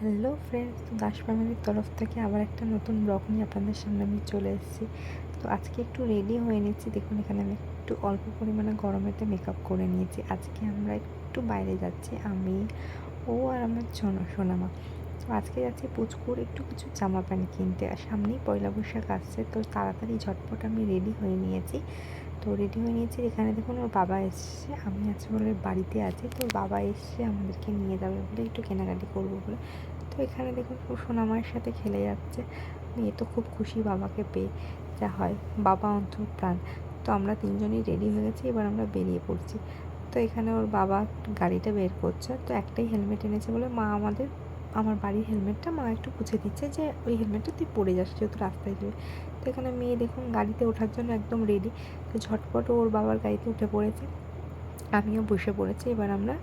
Hello friends, তো দাস ফ্যামিলির তরফ থেকে আবার একটা নতুন ব্লগ নিয়ে আপনাদের সামনে আমি চলে এসেছি। তো আজকে একটু রেডি হয়ে নিচ্ছি। দেখুন এখানে আমি একটু অল্প পরিমাণে গরমেতে মেকআপ করে নিয়েছি। আজকে আমরা একটু বাইরে যাচ্ছি, আমি ও আর আমার সোনামা। তো আজকে যাচ্ছি পুচকুর একটু কিছু জামা প্যান্ট কিনতে, আর সামনেই পয়লা বৈশাখ আসছে, তো তাড়াতাড়ি ঝটপট আমি রেডি হয়ে নিয়েছি। এখানে দেখুন ওর বাবা এসছে, আমি আছি বলে বাড়িতে আছি, তো ওর বাবা এসছে আমাদেরকে নিয়ে যাবে বলে, একটু কেনাকাটি করবো বলে। তো এখানে দেখুন ও সোনামার সাথে খেলে যাচ্ছে। মেয়ে তো খুব খুশি বাবাকে পেয়ে, যা হয়, বাবা অন্তঃপ্রাণ। তো আমরা তিনজনই রেডি হয়ে গেছি, এবার আমরা বেরিয়ে পড়ছি। তো এখানে ওর বাবা গাড়িটা বের করছে, তো একটাই হেলমেট এনেছে বলে মা আমার বাড়ির হেলমেটটা মা একটু পুছে দিচ্ছে, যে ওই হেলমেটটা তুই পরে যাস যেহেতু রাস্তায় যাবে। তো এখানে মেয়ে দেখুন গাড়িতে ওঠার জন্য একদম রেডি। তো ঝটপট ওর বাবার গাড়িতে উঠে পড়েছে, আমিও বসে পড়েছি। এবার আমরা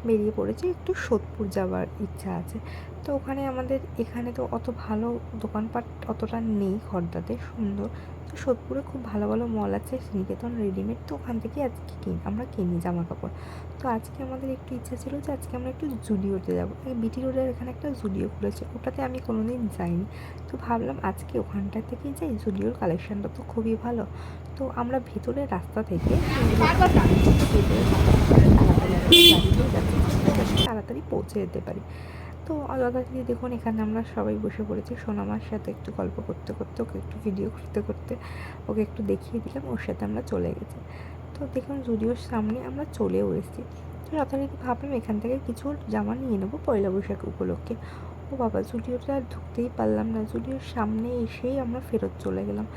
বেরিয়ে পড়েছি, একটু সোদপুর যাওয়ার ইচ্ছা আছে। তো ওখানে আমাদের এখানে তো অত ভালো দোকানপাট অতটা নেই খড়দাতে সুন্দর। তো সোদপুরে খুব ভালো ভালো মল আছে, শ্রীনিকেতন রেডিমেড, তো ওখান থেকে আজকে আমরা কিনি জামা কাপড়। তো আজকে আমাদের একটু ইচ্ছা ছিল যে আজকে আমরা একটু জুডিওতে যাবো। এই বিটি রোডের এখানে একটা জুডিও খুলেছে, ওটাতে আমি কোনোদিন যাইনি। তো ভাবলাম আজকে ওখানটা থেকেই যাই, জুডিওর কালেকশানটা তো খুবই ভালো। তো আমরা ভেতরের রাস্তা থেকে তাড়াতাড়ি পৌঁছে যেতে পারি। তো যথারীতি দেখুন এখানে আমরা সবাই বসে পড়েছি। সোনামার সাথে একটু গল্প করতে করতে, ওকে একটু ভিডিও করতে করতে ওকে একটু দেখিয়ে দিলাম, ওর সাথে আমরা চলে গেছি। তো দেখুন জুডিওর সামনে আমরা চলেও এসেছি। তো যথারীতি ভাবলাম এখান থেকে কিছু জামা নিয়ে নেবো পয়লা বৈশাখ উপলক্ষে। ও বাবা, জুডিওটা আর ঢুকতেই পারলাম না। জুডিওর সামনে এসেই আমরা ফেরত চলে গেলাম,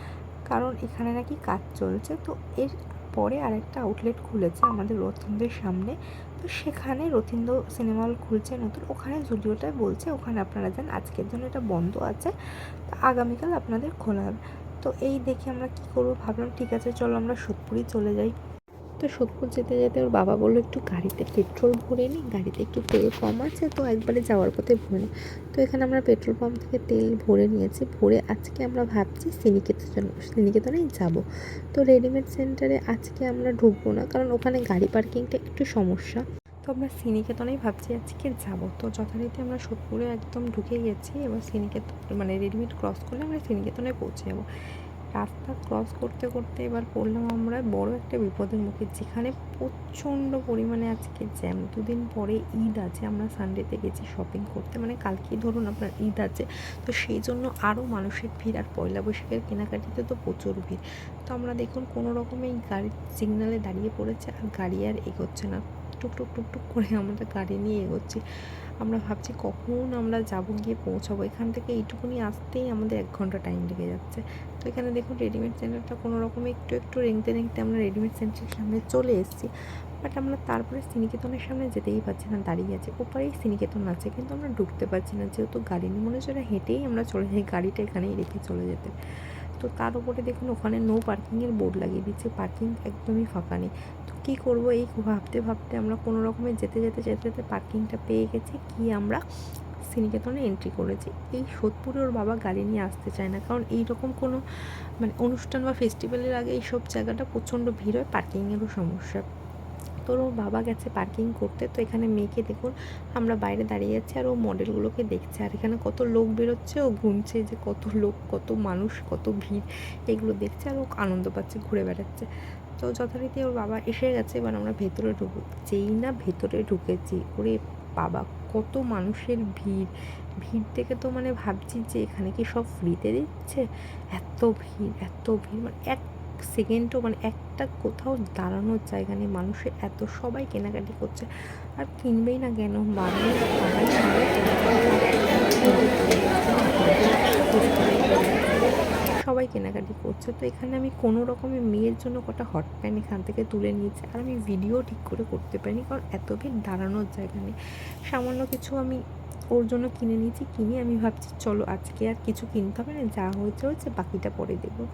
কারণ এখানে নাকি কাজ চলছে। তো এর পরে আরেকটা আউটলেট খুলেছে আমাদের রথীন্দ্রের সামনে, তো সেখানে রথীন্দ্র সিনেমা হল খুলছে নতুন, ওখানে জুডিওটা বলছে ওখানে আপনারা যান, আজকের জন্য এটা বন্ধ আছে, আগামীকাল আপনাদের খোলা হবে। তো এই দেখে আমরা কী করবো, ভাবলাম ঠিক আছে চলো আমরা সোদপুরই চলে যাই। তো সোদপুর যেতে যেতে ওর বাবা বললো একটু গাড়িতে পেট্রোল ভরে নিই, গাড়িতে একটু তেল কম আছে, তো একবারে যাওয়ার পথে ভরে নিই। তো এখানে আমরা পেট্রোল পাম্প থেকে তেল ভরে নিয়েছি। ভরে আজকে আমরা ভাবছি সিনিকেতনেই যাব। তো রেডিমেড সেন্টারে আজকে আমরা ঢুকবো না, কারণ ওখানে গাড়ি পার্কিংটা একটু সমস্যা। তো আমরা সিনিকেতনেই ভাবছি আজকে যাব। তো যথারীতি আমরা সোদপুরে একদম ঢুকে গেছি, এবার সিনিকেতন মানে রেডিমেড ক্রস করলে আমরা সিনিকেতনে পৌঁছে যাবো। রাস্তা ক্রস করতে করতে এবার পড়লাম আমরা বড় একটা বিপদের মুখে, যেখানে প্রচণ্ড পরিমাণে আজকে জ্যাম। দুদিন পরে ঈদ আছে, আমরা সানডেতে গেছি শপিং করতে, মানে কালকেই ধরুন আপনার ঈদ আছে, তো সেই জন্য আরও মানুষের ভিড়। আর পয়লা বৈশাখের কেনাকাটিতে তো প্রচুর ভিড়। তো আমরা দেখুন কোনো রকমে এই গাড়ির সিগনালে দাঁড়িয়ে পড়েছে, আর গাড়ি আর এগোচ্ছে না। টুকটুক টুকটুক করে আমাদের গাড়ি নিয়ে এগোচ্ছি। আমরা ভাবছি কখন আমরা গিয়ে পৌঁছাবো। এখান থেকে এইটুকুনি আসতেই আমাদের 1 ঘন্টা টাইম লেগে যাচ্ছে। তো এখানে দেখুন রেডিমেড সেন্টারটা কোনো রকমে একটু একটু রেংতে রেংতে আমরা রেডিমেড সেন্টারের সামনে চলে এসেছি। বাট আমরা তারপরে সিনিকেতনের সামনে যেতেই পারছি না, দাঁড়িয়ে আছে। ওপারেই সিনিকেতন আছে, কিন্তু আমরা ঢুকতে পারছি না, যেহেতু গাড়ি নিয়ে মনে হচ্ছে হেঁটেই আমরা চলে যাই, গাড়িটা এখানেই রেখে চলে যেতে। তো তার উপরে দেখুন ওখানে নো পার্কিংয়ের বোর্ড লাগিয়ে দিচ্ছে, পার্কিং একদমই ফাঁকা নেই। তো কী করবো, এই ভাবতে ভাবতে আমরা কোনো রকমে যেতে যেতে যেতে যেতে পার্কিংটা পেয়ে গেছি, কি আমরা সিনিকেতনে এন্ট্রি করেছি। এই সোদপুরে ওর বাবা গাড়ি নিয়ে আসতে চায় না, কারণ এইরকম কোনো মানে অনুষ্ঠান বা ফেস্টিভ্যালের আগে এইসব জায়গাটা প্রচণ্ড ভিড় হয়, পার্কিংয়েরও সমস্যা। তোর ওর বাবা গেছে পার্কিং করতে। তো এখানে মেয়েকে দেখুন আমরা বাইরে দাঁড়িয়ে আছি, আর ও মডেলগুলোকে দেখছে, আর এখানে কত লোক বেরোচ্ছে ও গুনছে যে কত লোক, কত মানুষ, কত ভিড়, এগুলো দেখছে, আর ও আনন্দ পাচ্ছে, ঘুরে বেড়াচ্ছে। তো যথারীতি ওর বাবা এসে গেছে, এবার আমরা ভেতরে ঢুকবো। যেই না ভেতরে ঢুকেছি, ওরে বাবা কত মানুষের ভিড়! ভিড় থেকে তো মানে ভাবছি যে এখানে কি সব ফ্রিতে দিচ্ছে, এত ভিড় এত ভিড়, মানে এক সেকেন্ডও মানে একটা কোথাও দাঁড়ানোর জায়গা নেই, মানুষের এত, সবাই কেনাকাটি করছে। আর কিনবেই না কেন, মানুষ সবাই কেনাকাটি করছে। তো এখানে আমি কোনো রকমে মেয়ের জন্য কটা হট প্যান্ট এখান থেকে তুলে নিয়েছি, আর আমি ভিডিও ঠিক করে করতে পারিনি, কারণ এত ভিড়, দাঁড়ানোর জায়গা নেই। সামান্য কিছু আমি ওর জন্য কিনে নিয়েছি, কিনে আমি ভাবছি চলো আজকে আর কিছু কিনতে হবে না, যা হয়েছে হয়েছে, বাকিটা পরে দেবো।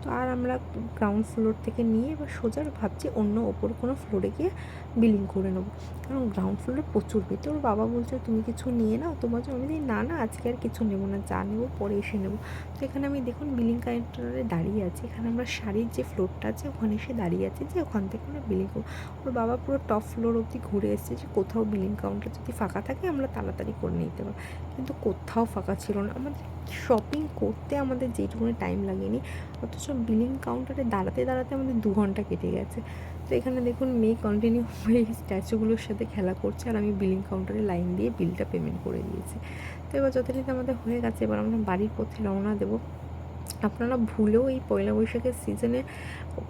তো আর আমরা গ্রাউন্ড ফ্লোর থেকে নিয়ে এবার সোজা ভাবছি অন্য ওপর কোনো ফ্লোরে গিয়ে বিলিং করে নেবো, কারণ গ্রাউন্ড ফ্লোরে প্রচুর ভিড়। তো ওর বাবা বলছে তুমি কিছু নিয়ে নাও, তো বলছো আমি না না আজকে আর কিছু নেবো না, যা নেবো পরে এসে নেবো। তো এখানে আমি দেখুন বিলিং কাউন্টারে দাঁড়িয়ে আছি, এখানে আমরা শাড়ির যে ফ্লোরটা আছে ওখানে এসে দাঁড়িয়ে আছি যে ওখান থেকে আমরা বিলিং করবো। ওর বাবা পুরো টপ ফ্লোর অবধি ঘুরে এসেছে যে কোথাও বিলিং কাউন্টার যদি ফাঁকা থাকে আমরা তাড়াতাড়ি করে নিতে পারবো, কিন্তু কোথাও ফাঁকা ছিল না। আমাদের শপিং করতে আমাদের যেটুকুনি টাইম লাগেনি, অথচ বিলিং কাউন্টারে দাঁড়াতে দাঁড়াতে আমাদের 2 ঘন্টা কেটে গেছে। তো এখানে দেখুন মেয়ে কন্টিনিউ হয়ে স্ট্যাচুগুলোর সাথে খেলা করছে, আর আমি বিলিং কাউন্টারে লাইন দিয়ে বিলটা পেমেন্ট করে দিয়েছি। তো এবার যথারীতি আমাদের হয়ে গেছে, এবার আমরা বাড়ির পথে রওনা দেবো। আপনারা ভুলেও এই পয়লা বৈশাখের সিজনে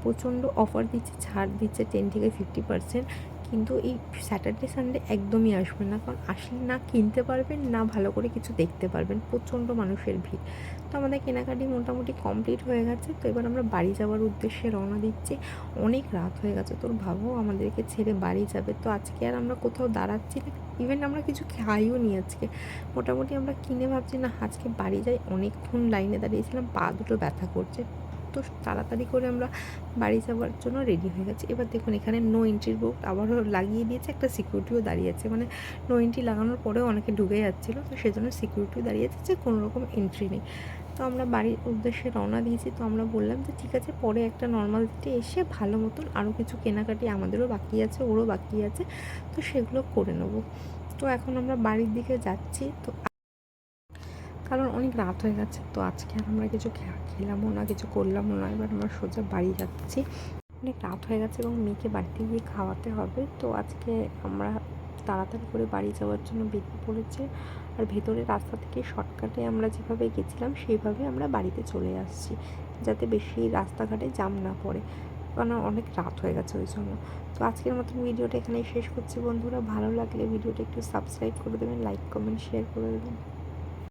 প্রচণ্ড অফার দিচ্ছে, ছাড় দিচ্ছে 10 থেকে 50%, কিন্তু এই স্যাটারডে সানডে একদমই আসবেন না, কারণ আসলে না কিনতে পারবেন না ভালো করে কিছু দেখতে পারবেন, প্রচণ্ড মানুষের ভিড়। তো আমাদের কেনাকাটি মোটামুটি কমপ্লিট হয়ে গেছে। তো এবার আমরা বাড়ি যাওয়ার উদ্দেশ্যে রওনা দিচ্ছি, অনেক রাত হয়ে গেছে। তোর ভাবো আমাদেরকে ছেড়ে বাড়ি যাবে, তো আজকে আর আমরা কোথাও দাঁড়াচ্ছি না, ইভেন আমরা কিছু খাইও নি আজকে। মোটামুটি আমরা কিনে ভাবছি না আজকে বাড়ি যাই, অনেকক্ষণ লাইনে দাঁড়িয়েছিলাম, পা দুটো ব্যথা করছে। তো তাড়াতাড়ি করে আমরা বাড়ি যাওয়ার জন্য রেডি হয়ে গেছি। এবার দেখুন এখানে নো এন্ট্রির বোর্ড আবারও লাগিয়ে দিয়েছে, একটা সিকিউরিটিও দাঁড়িয়ে আছে, মানে নো এন্ট্রি লাগানোর পরেও অনেকে ঢুকে যাচ্ছিলো, তো সেজন্য সিকিউরিটিও দাঁড়িয়ে আছে যে কোনো রকম এন্ট্রি নেই। তো আমরা বাড়ির উদ্দেশ্যে রওনা দিয়েছি। তো আমরা বললাম যে ঠিক আছে পরে একটা নর্মাল ডেটে এসে ভালো মতন আরও কিছু কেনাকাটি আমাদেরও বাকি আছে, ওরও বাকি আছে, তো সেগুলো করে নেবো। তো এখন আমরা বাড়ির দিকে যাচ্ছি, তো কারণ অনেক রাত হয়ে গেছে। তো আজকে আর আমরা কিছু খেলামও না, কিছু করলামও না, এবার আমরা সোজা বাড়ি যাচ্ছি। অনেক রাত হয়ে গেছে এবং মেয়েকে বাড়িতে গিয়ে খাওয়াতে হবে। তো আজকে আমরা তাড়াতাড়ি করে বাড়ি যাওয়ার জন্য বেরিয়ে পড়েছি, আর ভেতরের রাস্তা থেকে শর্টকাটে আমরা যেভাবে গেছিলাম সেইভাবে আমরা বাড়িতে চলে আসছি, যাতে বেশি রাস্তাঘাটে জ্যাম না পড়ে, কারণ অনেক রাত হয়ে গেছে ওই জন্য। তো আজকের মতন ভিডিওটা এখানেই শেষ করছি বন্ধুরা। ভালো লাগলে ভিডিওটা একটু সাবস্ক্রাইব করে দেবেন, লাইক কমেন্ট শেয়ার করে দেবেন।